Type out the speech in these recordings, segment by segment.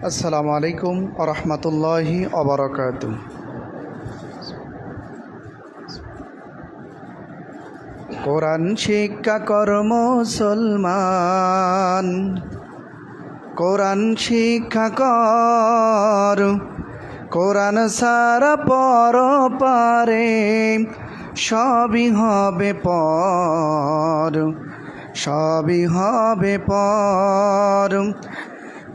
আসসালামু আলাইকুম ওয়া রাহমাতুল্লাহি ওয়া বারাকাতুহু। কোরআন শিক্ষা কর মুসলমান, কোরআন শিক্ষা কর। কোরআন সারা পর পারে সবই হবে পর, সবই হবে পর।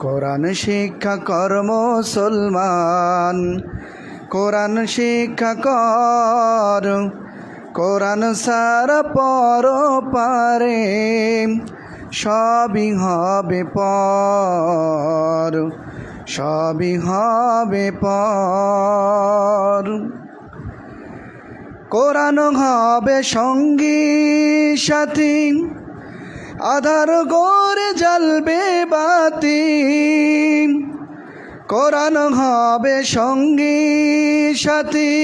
কোরআন শিক্ষা কর মুসলমান, কোরআন শিক্ষা কর। কোরআন সারা পর পারে সবই হবে পর, সবই হবে পর। কোরআন হবে সঙ্গী সাথী, আধার গড়ে জ্বলবে বাতি। কোরআন হবে সঙ্গী সাথী,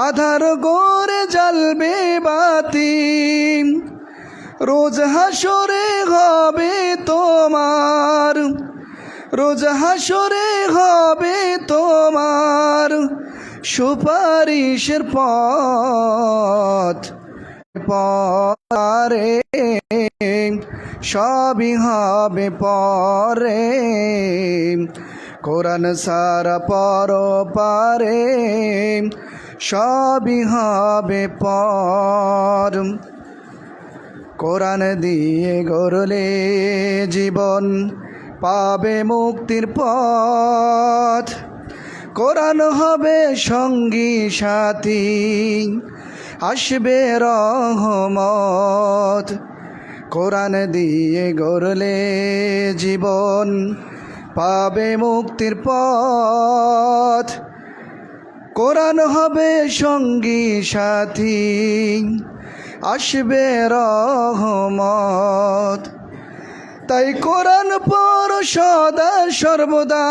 আধার গড়ে জ্বলবে বাতি। রোজ হাসরে হবে তোমার, রোজ হাসরে হবে তোমার সুপারিশের পথ পরে সবই হবে পরে। কোরআন সারা পর পারে সবই হবে পর। কোরআন দিয়ে গড়লে জীবন পাবে মুক্তির পথ। কোরআন হবে সঙ্গী সাথী, আসবে রহমত। কোরআন দিয়ে গড়লে জীবন পাবে মুক্তির পথ। কোরআন হবে সঙ্গী সাথী, আসবে রহমত। তাই কোরআন পড় সদা সর্বদা,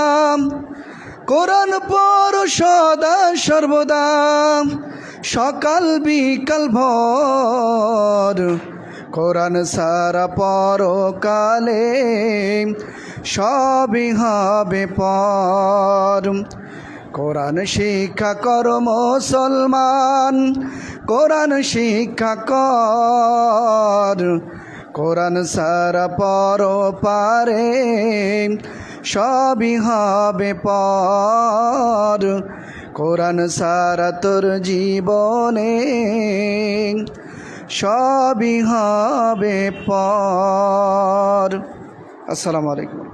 কোরআন পড় সদা সর্বদা, সকাল বিকাল ভোর। কোরআন সারা পরকালে সবই হবে পর। কোরআন শিক্ষা কর মুসলমান, কোরআন শিক্ষা কর। কোরআন সারা পর পারে সবই হবে পর। কোরআন সারা তোর জীবনে সবই হবে পর। আসসালামু আলাইকুম।